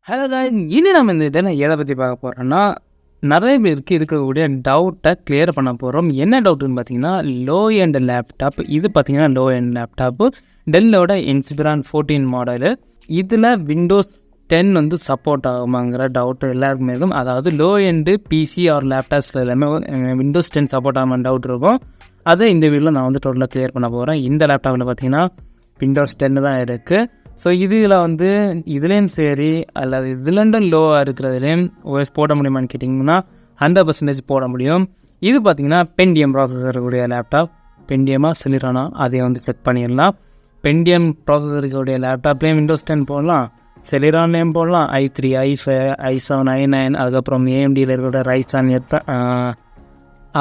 Hello guys, இனி நம்ம இந்த இதில் எதை பற்றி பார்க்க போகிறோன்னா, நிறைய பேருக்கு இருக்கக்கூடிய டவுட்டை கிளியர் பண்ண போகிறோம். என்ன டவுட்டுன்னு பார்த்தீங்கன்னா, லோ எண்ட் லேப்டாப். இது பார்த்தீங்கன்னா லோ எண்ட் லேப்டாப்பு, டெல்லோட இன்ஸ்பிரான் 14 மாடலு. இதில் விண்டோஸ் 10 வந்து சப்போர்ட் ஆகுமாங்கிற டவுட் எல்லாருக்குமே இருக்கும். அதாவது லோ எண்டு பிசி ஆர் லேப்டாப்ஸில் எல்லாமே விண்டோஸ் 10 சப்போர்ட் ஆகாமல் டவுட் இருக்கும். அதை இந்த வீடியோவில் நான் வந்து டோட்டலாக கிளியர் பண்ண போகிறேன். இந்த லேப்டாப்பில் பார்த்தீங்கன்னா விண்டோஸ் 10 தான் இருக்குது. ஸோ இதில் வந்து இதுலேயும் சரி அல்லது இதுலேருந்து லோவாக இருக்கிறதுலேயும் ஓஎஸ் போட முடியுமான்னு கேட்டிங்கன்னா 100% போட முடியும். இது பார்த்திங்கன்னா பென்டிஎம் ப்ராசஸர் இருக்கக்கூடிய லேப்டாப். பென்டிஎம்மாக செலிரானா அதை வந்து செக் பண்ணிடலாம். பென்டிஎம் ப்ராசஸர் இருக்கக்கூடிய லேப்டாப்லேயும் விண்டோஸ் 10 போடலாம், செலிரான்லேயும் போடலாம், i3, i5, i7, i9, அதுக்கப்புறம் ஏஎம்டியில் இருக்கிற ரைசான்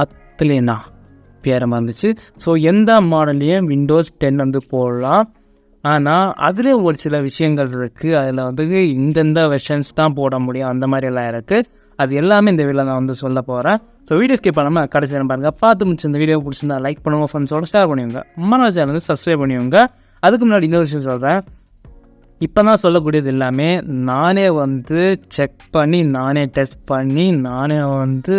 அத்துலேனா பேரமாக இருந்துச்சு. ஸோ எந்த மாடல்லையும் விண்டோஸ் 10 வந்து போடலாம். ஆனால் அதில் ஒரு சில விஷயங்கள் இருக்குது. அதில் வந்து இந்தந்த வெர்ஷன்ஸ் தான் போட முடியும், அந்த மாதிரியெல்லாம் இருக்குது. அது எல்லாமே இந்த வீடியோவில் நான் வந்து சொல்ல போகிறேன். ஸோ வீடியோ ஸ்கிப் பண்ணாமல் கடைசி பாருங்கள். பார்த்து முடிச்சு இந்த வீடியோ பிடிச்சிருந்தா லைக் பண்ணுவோம், ஃப்ரெண்ட்ஸோட ஷேர் பண்ணுவீங்க, மன சேனல் சப்ஸ்கிரைப் பண்ணுவீங்க. அதுக்கு முன்னாடி இன்னொரு விஷயம் சொல்கிறேன். இப்போ தான் சொல்லக்கூடியது எல்லாமே நானே வந்து செக் பண்ணி, நானே டெஸ்ட் பண்ணி, நானே வந்து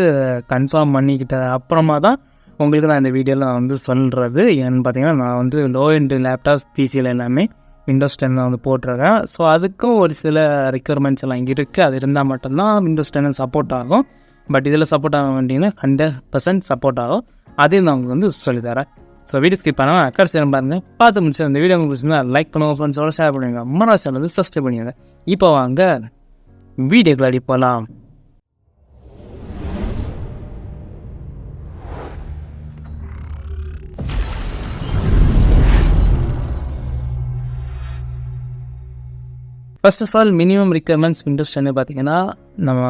கன்ஃபார்ம் பண்ணிக்கிட்ட அப்புறமா தான் உங்களுக்கு நான் இந்த வீடியோவில் நான் வந்து சொல்கிறது. ஏன்னு பார்த்தீங்கன்னா, நான் வந்து லோ எண்டு லேப்டாப் பிசியில் எல்லாமே விண்டோஸ் 10 தான் வந்து போட்டிருக்கேன். ஸோ அதுக்கும் ஒரு சில ரெக்யர்மெண்ட்ஸ் எல்லாம் இருக்குது. அது இருந்தால் மட்டும்தான் விண்டோஸ் 10 சப்போர்ட் ஆகும். பட் இதில் சப்போர்ட் ஆக வேண்டியதுன்னா 100% சப்போர்ட் ஆகும். அதையும் நான் உங்களுக்கு வந்து சொல்லித்தரேன். ஸோ வீடியோ ஸ்கிப் பண்ணாமல் கடைசி பாருங்கள். பார்த்து முடிச்சு இந்த வீடியோ உங்களுக்கு பிடிச்சிருந்தா லைக் பண்ணுவோம், ஃப்ரெண்ட்ஸோட ஷேர் பண்ணுவீங்க, மன சேனல் வந்து சப்ஸ்கிரைப் பண்ணுவீங்க. இப்போ வாங்க வீடியோக்குள்ள அடி போகலாம். First of all minimum requirements Windows 10 பார்த்தீங்கன்னா, நம்ம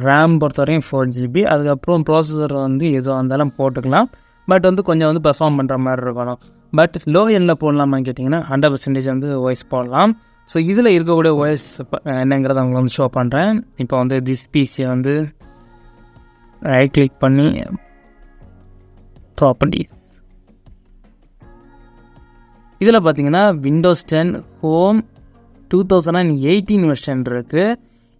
ரேம் பொறுத்தவரையும் 4GB, அதுக்கப்புறம் ப்ராசஸர் வந்து எதுவாக இருந்தாலும் போட்டுக்கலாம். பட் வந்து கொஞ்சம் வந்து பெர்ஃபார்ம் பண்ணுற மாதிரி இருக்கணும். பட் லோ எண்டில் போடலாமான்னு கேட்டிங்கன்னா 100% வந்து ஓஎஸ் போடலாம். ஸோ இதில் இருக்கக்கூடிய ஓஎஸ் என்னங்கிறத அவங்க வந்து ஷோ பண்ணுறேன். இப்போ வந்து திஸ் பிசியை வந்து ரைட் கிளிக் பண்ணி ப்ராப்பர்ட்டிஸ், இதில் பார்த்தீங்கன்னா விண்டோஸ் 10 ஹோம் 2018 வெர்ஷன் இருக்குது.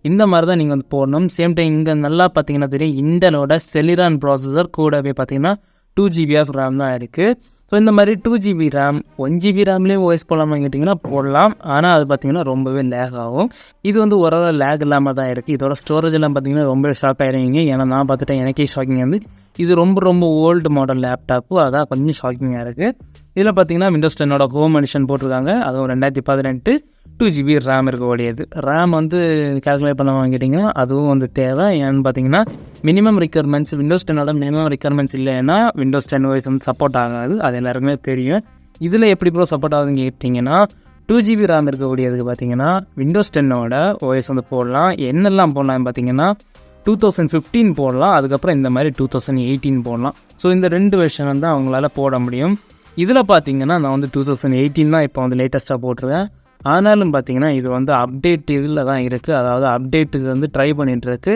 இந்த மாதிரி தான் நீங்கள் வந்து போடணும். சேம் டைம் இங்கே நல்லா பார்த்தீங்கன்னா தெரியும், இன்டலோட செலிரான் ப்ராசஸர் கூடவே பார்த்தீங்கன்னா 2GB ஆஃப் ரேம் தான் இருக்குது. ஸோ இந்த மாதிரி 2GB ரேம் 1GB ரேம்லேயும் ஓஎஸ் போடலாமான்னு கேட்டிங்கன்னா போடலாம். ஆனால் அது பார்த்திங்கன்னா ரொம்பவே லேக் ஆகும். இது வந்து ஓரளவு லேக் இல்லாமல் தான் இருக்குது. இதோட ஸ்டோரேஜ் எல்லாம் பார்த்திங்கன்னா ரொம்ப ஷாக் ஆகிடுவீங்க. ஏன்னா நான் பார்த்துட்டேன், எனக்கே ஷாக்கிங் வந்து இது ரொம்ப ஓல்டு மாடல் லேப்டாப்பு, அதான் கொஞ்சம் ஷாக்கிங்காக இருக்குது. இதில் பார்த்தீங்கன்னா விண்டோஸ் 10 ஹோம் எடிஷன் போட்டிருக்காங்க. அதுவும் 2018 2GB ரேம் இருக்கக்கூடியது. ரேம் வந்து கால்குலேட் பண்ண வாங்கிட்டிங்கன்னா அதுவும் வந்து தேவை. ஏன்னு பார்த்தீங்கன்னா minimum requirements Windows 10 minimum requirements இல்லைன்னா விண்டோஸ் 10 ஓஎஸ் வந்து சப்போர்ட் ஆகாது. அது எல்லாருக்குமே தெரியும். இதில் எப்படி ப்ரோ சப்போர்ட் ஆகுதுன்னு கேட்டிங்கன்னா 2GB ரேம் இருக்கக்கூடியதுக்கு பார்த்தீங்கன்னா விண்டோஸ் 10 ஓஎஸ் வந்து போடலாம். என்னெல்லாம் போடலாம்னு பார்த்தீங்கன்னா 2015 போடலாம், அதுக்கப்புறம் இந்த மாதிரி 2018 போடலாம். ஸோ இந்த 2 வெர்ஷன் வந்து அவங்களால போட முடியும். இதில் பார்த்தீங்கன்னா நான் வந்து 2018 தான் இப்போ வந்து லேட்டஸ்ட்டாக போட்டிருக்கேன். ஆனாலும் பார்த்தீங்கன்னா இது வந்து அப்டேட் இதில் தான் இருக்குது. அதாவது அப்டேட்டுக்கு வந்து ட்ரை பண்ணிகிட்ருக்கு.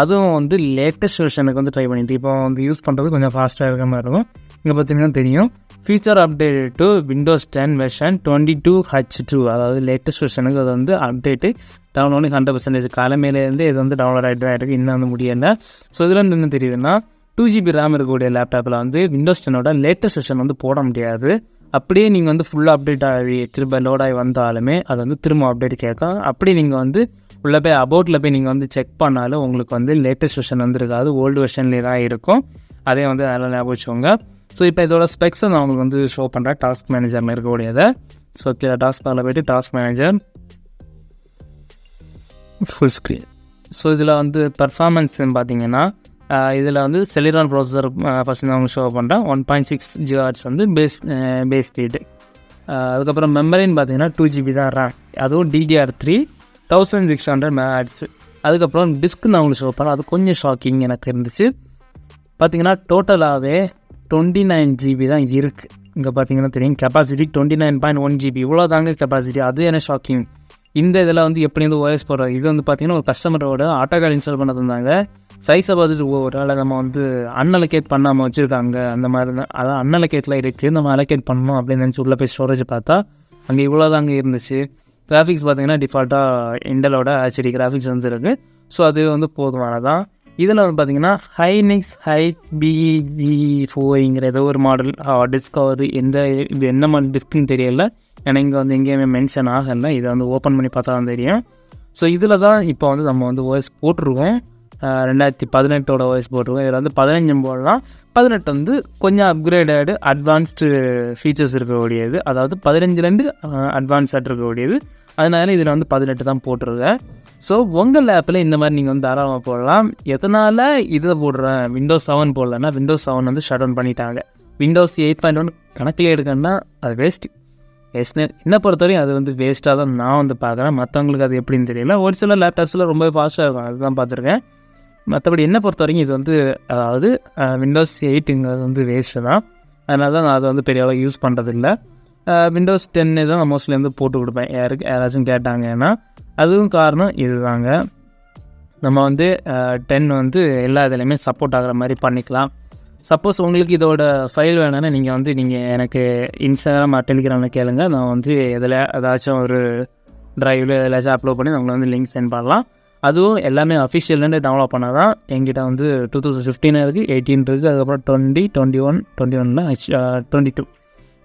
அதுவும் வந்து லேட்டஸ்ட் வெர்ஷனுக்கு வந்து ட்ரை பண்ணிட்டு இப்போ வந்து யூஸ் பண்ணுறது கொஞ்சம் ஃபாஸ்ட்டாக இருக்க மாதிரி இருக்கும். இங்கே பார்த்தீங்கன்னா தெரியும், future update to Windows 10 version 22H2, அதாவது லேட்டஸ்ட் வெர்ஷனுக்கு அது வந்து அப்டேட்டு டவுன்லோடு 100% காலமேலேருந்து இது வந்து டவுன்லோட் ஆகிட்டு தான் இருக்குது. இன்னும் வந்து முடியலை. ஸோ இதில் என்ன தெரியுதுன்னா 2GB ரேம் இருக்கக்கூடிய லேப்டாப்பில் வந்து விண்டோஸ் 10 லேட்டஸ்ட் வெர்ஷன் வந்து போட முடியாது. அப்படியே நீங்கள் வந்து ஃபுல்லாக அப்டேட் ஆகி திரும்ப லோடாகி வந்தாலுமே அது வந்து திரும்ப அப்டேட் கேட்கும். அப்படி நீங்கள் வந்து உள்ளே போய் அபவுட்டில் போய் நீங்கள் வந்து செக் பண்ணாலும் உங்களுக்கு வந்து லேட்டஸ்ட் வெர்ஷன் வந்து இருக்காது, ஓல்டு வெர்ஷன்லேயே தான் இருக்கும். அதே வந்து அதெல்லாம் ஞாபகம் வச்சுக்கோங்க. ஸோ இப்போ இதோட ஸ்பெக்ஸை நான் உங்களுக்கு வந்து ஷோ பண்ணுறேன். டாஸ்க் மேனேஜரில் இருக்கக்கூடியதை. ஸோ கீழே டாஸ்க் பாரில் போய்ட்டு task manager full screen. So இதில் வந்து பர்ஃபார்மன்ஸ்ன்னு பார்த்தீங்கன்னா இதில் வந்து செலிரான் ப்ராசஸர் ஃபஸ்ட் நான் ஷோ பண்ணுறேன். 1.6 GHz வந்து பேஸ் ஸ்பீடு. அதுக்கப்புறம் மெமரின்னு பார்த்தீங்கன்னா 2GB தான் ரேம், அதுவும் DDR3 1600 MHz. அதுக்கப்புறம் டிஸ்க் நான் உங்களுக்கு ஷோ பண்ணுறேன். அது கொஞ்சம் ஷாக்கிங் எனக்கு இருந்துச்சு. பார்த்தீங்கன்னா டோட்டலாகவே 29GB தான் இருக்குது. இங்கே பார்த்தீங்கன்னா தெரியும், கெப்பாசிட்டி 29.1 GB, இவ்வளோ தாங்க கெப்பாசிட்டி. அது என்ன ஷாக்கிங். இந்த இதில் வந்து எப்படி வந்து ஓஎஸ் போடுறது, இது வந்து பார்த்திங்கன்னா ஒரு கஸ்டமரோட ஆட்டோகார்டு இன்ஸ்டால் பண்ண தந்தாங்க. சைஸை பார்த்துட்டு ஒரு வேளை நம்ம வந்து அன்அலோகேட் பண்ணாமல் வச்சுருக்காங்க, அந்த மாதிரி தான். அதான் அன்அலோகேட்டில் இருக்குது, நம்ம அலோகேட் பண்ணணும் அப்படின்னு நினச்சி உள்ளே போய் ஸ்டோரேஜ் பார்த்தா அங்கே இவ்வளோ தாங்க இருந்துச்சு. கிராஃபிக்ஸ் பார்த்தீங்கன்னா டிஃபால்ட்டாக இண்டலோட ஹெச்டி கிராஃபிக்ஸ் வந்து இருக்குது. ஸோ அது வந்து போதுமானதான். இதில் வந்து பார்த்தீங்கன்னா ஹைனிக்ஸ் HBG4ங்கிற ஏதோ ஒரு மாடல் டிஸ்கவர் இது என்ன மாதிரி டிஸ்க்குன்னு தெரியல, ஏன்னா இங்கே வந்து எங்கேயுமே மென்ஷன் ஆகலை. இதை வந்து ஓப்பன் பண்ணி பார்த்தா தான் தெரியும். ஸோ இதில் தான் இப்போ வந்து நம்ம வந்து OS போட்டிருக்கோம். 2018 OS போட்டிருக்கோம். இதில் வந்து 15 போடலாம். 18 வந்து கொஞ்சம் அப்கிரேடடு அட்வான்ஸ்டு ஃபீச்சர்ஸ் இருக்கக்கூடியது, அதாவது 15 அட்வான்ஸ்டாக இருக்கக்கூடியது. அதனால இதில் வந்து 18 தான் போட்டிருக்கேன். ஸோ உங்கள் லேப்பில் இந்த மாதிரி நீங்கள் வந்து தாராளமாக போடலாம். எதனால் இதை போடுறேன், Windows 7 போடலன்னா Windows 7 வந்து ஷட் டவுன் பண்ணிட்டாங்க. Windows 8.1 கணக்கில் எடுக்கணும்னா அது வேஸ்ட்டு. என்ன பொறுத்தவரையும் அது வந்து வேஸ்ட்டாக தான் நான் வந்து பார்க்குறேன். மற்றவங்களுக்கு அது எப்படின்னு தெரியல. ஒரு சில லேப்டாப்ஸில் ரொம்ப ஃபாஸ்ட்டாக இருக்கும், அதுதான் பார்த்துருக்கேன். மற்றபடி என்ன பொறுத்த வரைக்கும் இது வந்து அதாவது Windows 8ங்கிறது வந்து வேஸ்ட்டு தான். அதனால தான் நான் அதை வந்து பெரிய அளவு யூஸ் பண்ணுறதில்ல. Windows 10 தான் நான் மோஸ்ட்லி வந்து போட்டு கொடுப்பேன் யாராச்சும் கேட்டாங்கன்னா. அதுவும் காரணம் இது தாங்க. நம்ம வந்து 10 வந்து எல்லா இதுலேயுமே சப்போர்ட் ஆகிற மாதிரி பண்ணிக்கலாம். சப்போஸ் உங்களுக்கு இதோட ஃபைல் வேணும்னா நீங்கள் எனக்கு இன்ஸ்டாகிராம் டெலிகிராமில் கேளுங்க. நான் வந்து இதில் ஏதாச்சும் ஒரு ட்ரைவில் எதாச்சும் அப்லோட் பண்ணி உங்களை வந்து லிங்க் சென்ட் பண்ணலாம். அதுவும் எல்லாமே அஃபிஷியல்லேருந்து டவுன்லோட் பண்ணால் தான். என்கிட்ட வந்து 2015 இருக்குது, 18 இருக்குது, அதுக்கப்புறம் 20, 21, 22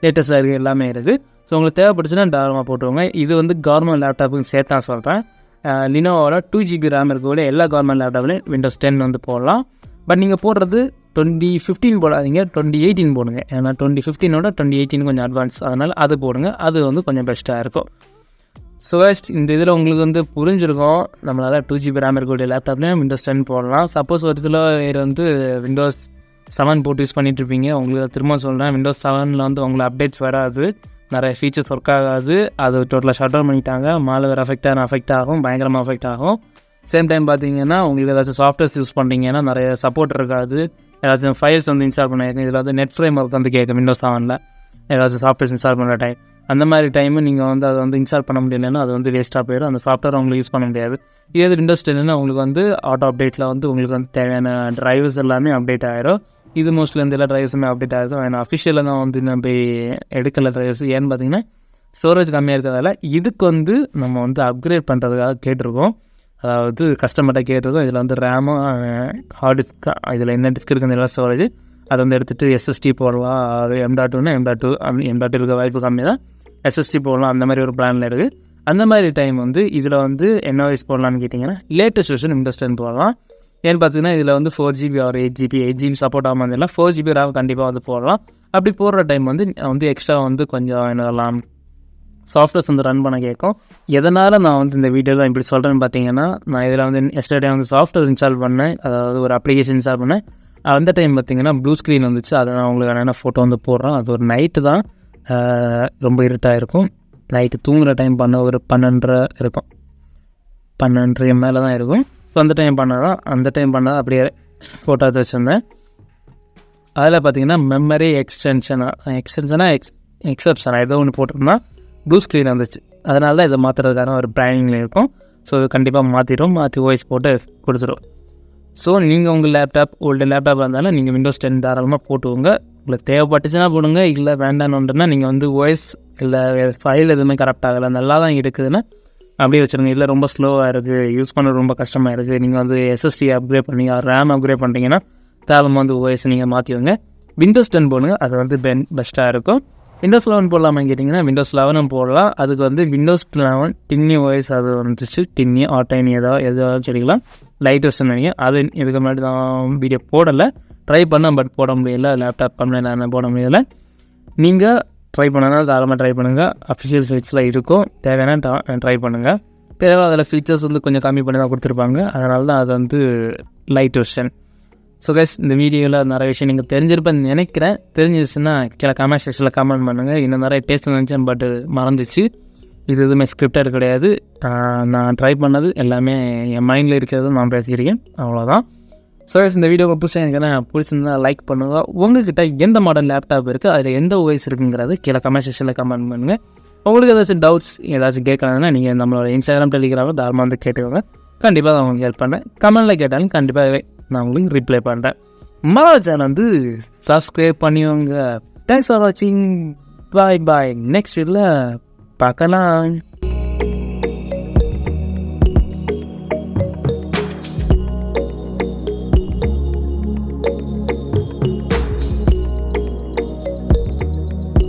லேட்டஸ்ட்டாக இருக்குது, எல்லாமே இருக்குது. ஸோ உங்களுக்கு தேவைப்படுச்சுன்னா தாராளமாக போட்டுருவோங்க. இது வந்து கவர்மெண்ட் லேப்டாப்புக்கு சேர்த்து நான் சொல்கிறேன். லினோவோட 2GB RAM இருக்கக்கூடிய எல்லா கவர்மெண்ட் லேப்டாப்லேயும் Windows 10 வந்து போடலாம். பட் நீங்கள் போடுறது 2015 போடாதீங்க, 2018 போடுங்க. ஏன்னா 2015ஓட 2018 கொஞ்சம் அட்வான்ஸ், அதனால் அது போடுங்க. அது வந்து கொஞ்சம் பெஸ்ட்டாக இருக்கும். ஸோ இந்த இதில் உங்களுக்கு வந்து புரிஞ்சிருக்கும். நம்மளால் 2GB RAM இருக்கக்கூடிய லேப்டாப்லேயும் Windows 10 போடலாம். சப்போஸ் ஒரு சில பேர் வந்து Windows 7 போட்டு யூஸ் பண்ணிகிட்ருப்பீங்க. உங்களுக்கு திரும்ப சொல்கிறேன், Windows 7 வந்து உங்களுக்கு அப்டேட்ஸ் வராது, நிறைய ஃபீச்சர்ஸ் ஒர்க் ஆகாது. அது டோட்டலாக ஷட் டவுன் பண்ணிட்டாங்க. மால்வேர் அஃபெக்ட் ஆகும், பயங்கரமாக அஃபெக்ட் ஆகும். சேம் டைம் பார்த்தீங்கன்னா உங்களுக்கு ஏதாச்சும் சாஃப்ட்வேர்ஸ் யூஸ் பண்ணுறீங்கன்னா நிறைய சப்போர்ட் இருக்காது. ஏதாச்சும் ஃபைல்ஸ் வந்து இன்ஸ்டால் பண்ணியிருக்கேன். இதில் வந்து நெட் ஃப்ரேம் ஒர்க் வந்து கேட்கும் Windows 7ல். ஏதாச்சும் சாஃப்ட்வேர்ஸ் இன்ஸ்டால் பண்ணுற டைம், அந்த மாதிரி டைமு நீங்கள் வந்து அதை வந்து இன்ஸ்டால் பண்ண முடியலன்னா அது வந்து வேஸ்ட்டாக போயிடும். அந்த சாஃப்ட்வேர் உங்களுக்கு யூஸ் பண்ண முடியாது. இதே Windows 10 உங்களுக்கு வந்து ஆட்டோ அப்டேட்டில் வந்து உங்களுக்கு வந்து தேவையான ட்ரைவர்ஸ் எல்லாமே அப்டேட் ஆகிடும். இது மோஸ்ட்லி வந்து எல்லா ட்ரைவர்ஸுமே அப்டேட் ஆகிடும். ஏன்னா அஃபிஷியலாக தான் வந்து நம்ம எடுக்கல ட்ரைவர்ஸ். ஏன்னு பார்த்தீங்கன்னா ஸ்டோரேஜ் கம்மியாக இருக்கிறதால இதுக்கு வந்து நம்ம வந்து அப்கிரேட் பண்ணுறதுக்காக கேட்டிருக்கோம். அதாவது கஸ்டமர்கிட்ட கேட்டிருக்கோம். இதில் வந்து ரேமும் ஹார்ட் டிஸ்க், இதில் என்ன டிஸ்க் இருக்குது எல்லாம் ஸ்டோரேஜ், அதை வந்து எடுத்துகிட்டு SSD போடலாம். M.2னா M.2 இருக்க வாய்ப்பு கம்மி தான். SSD போடலாம், அந்த மாதிரி ஒரு பிளானில் இருக்குது. அந்த மாதிரி டைம் வந்து இதில் வந்து என்ன வயசு போடலான்னு கேட்டிங்கன்னா லேட்டஸ்ட் வெர்ஷன் Windows 10 போடலாம். ஏன்னு பார்த்தீங்கன்னா இதில் வந்து 4GB or 8GB சப்போர்ட் ஆகாமல் இருந்தால் 4GB RAM கண்டிப்பாக வந்து போடலாம். அப்படி போடுற டைம் வந்து எக்ஸ்ட்ரா வந்து கொஞ்சம் என்னலாம் சாஃப்ட்வேர்ஸ் வந்து ரன் பண்ண கேட்கும். எதனால் நான் வந்து இந்த வீடியோவில் இப்படி சொல்கிறேன்னு பார்த்தீங்கன்னா, நான் இதில் வந்து எஸ்டர்டே வந்து சாஃப்ட்வேர் இன்ஸ்டால் பண்ணேன், அதாவது ஒரு அப்ளிகேஷன் இன்ஸ்டால் பண்ணேன். அந்த டைம் பார்த்தீங்கன்னா ப்ளூ ஸ்க்ரீன் வந்துச்சு. அதை நான் உங்களுக்கு என்னென்ன ஃபோட்டோ வந்து போடுறேன். அது ஒரு நைட்டு தான், ரொம்ப இருட்டாக இருக்கும். நைட்டு தூங்குகிற டைம் பண்ண ஒரு 12:30 இருக்கும், 12:30 மேலே தான் இருக்கும். ஸோ அந்த டைம் பண்ணதான் அப்படியே ஃபோட்டோ எடுத்து வச்சுருந்தேன். அதில் பார்த்தீங்கன்னா மெமரி எக்ஸ்டென்ஷனாக ஏதோ ஒன்று போட்டிருந்தா ப்ளூ ஸ்க்ரீன் வந்துச்சு. அதனால தான் இதை மாற்றுறதுக்கான ஒரு பிளானிங்கில் இருக்கும். ஸோ இது கண்டிப்பாக மாற்றி OS போட்டு கொடுத்துரும். ஸோ நீங்கள் உங்கள் ஓல்டு லேப்டாப் இருந்தாலும் நீங்கள் Windows 10 தாராளமாக போட்டுவோங்க. உங்களுக்கு தேவைப்பட்டுச்சுன்னா போடுங்க, இல்லை வேண்டாம்னுன்னா நீங்கள் வந்து OS இல்லை ஃபைல் எதுவுமே கரெக்ட் ஆகலை, நல்லா தான் இருக்குதுன்னா அப்படியே வச்சுருங்க. இல்லை ரொம்ப ஸ்லோவாக இருக்குது, யூஸ் பண்ண ரொம்ப கஷ்டமாக இருக்குது, நீங்கள் வந்து SSD அப்கிரேட் பண்ணி RAM அப்கிரேட் பண்ணுறீங்கன்னா தாராளமாக வந்து OS நீங்கள் மாற்றிவோங்க. Windows 10 போடுங்க, அது வந்து பெஸ்ட்டாக இருக்கும். Windows 11 போடலாமான்னு கேட்டிங்கன்னா Windows 11 போடலாம். அதுக்கு வந்து Windows 11 டின்னி OS அது வந்துச்சு. டின்னி ஆட்டைனி எதாவது சொல்லிக்கலாம். லைட் வெர்ஷன் நினைக்கிறேன். அது இதுக்கு முன்னாடி நான் வீடியோ போடலை, ட்ரை பண்ணேன், பட் போட முடியல. லேப்டாப் கம்ப்ளைண்ட் நான் போட முடியலை. நீங்கள் ட்ரை பண்ணனால தாராளமாக ட்ரை பண்ணுங்கள். அஃபிஷியல் சைட்ஸில் இருக்கும், தேவையான ட்ரை பண்ணுங்கள். பிறகு அதில் ஃபீச்சர்ஸ் வந்து கொஞ்சம் கம்மி பண்ணி தான் கொடுத்துருப்பாங்க. அதனால தான் அது வந்து லைட் வெர்ஷன். ஸோ கைஸ், இந்த வீடியோவில் நிறைய விஷயம் நீங்கள் தெரிஞ்சிருப்பேன்னு நினைக்கிறேன். தெரிஞ்சிருச்சுன்னா கீழே கமெண்ட் செக்ஷனில் கமெண்ட் பண்ணுங்கள். இன்னும் நிறைய பேச நினச்சேன், பட் மறந்துச்சு. இது எதுவுமே ஸ்கிரிப்டட் கிடையாது. நான் ட்ரை பண்ணது எல்லாமே என் மைண்டில் இருக்கிறது நான் பேசியிருக்கேன், அவ்வளோதான். ஸோ கைஸ், இந்த வீடியோவை பிடிச்சிருந்தா லைக் பண்ணுங்கள். உங்கள்கிட்ட எந்த மாடல் லேப்டாப் இருக்குது, அதில் எந்த OS இருக்குங்கிறது கீழே கமெண்ட் செக்ஷனில் கமெண்ட் பண்ணுங்கள். உங்களுக்கு ஏதாச்சும் டவுட்ஸ் ஏதாச்சும் கேட்கலாம்னா நீங்கள் நம்மளோட இன்ஸ்டாகிராம் டெலிகிராமில் தாராளமாக வந்து கேட்டுக்கோங்க. கண்டிப்பாக நான் உங்களுக்கு ஹெல்ப் பண்ணுறேன். கமெண்டில் கேட்டாலும் கண்டிப்பாக நான் உங்களுக்கு ரிப்ளை பண்ணுறேன். மறக்காம சேனல் வந்து சப்ஸ்கிரைப் பண்ணிக்கோங்க. தேங்க்ஸ் ஃபார் வாட்சிங். பாய். நெக்ஸ்ட் வீடியோவில் பார்க்கலாம்.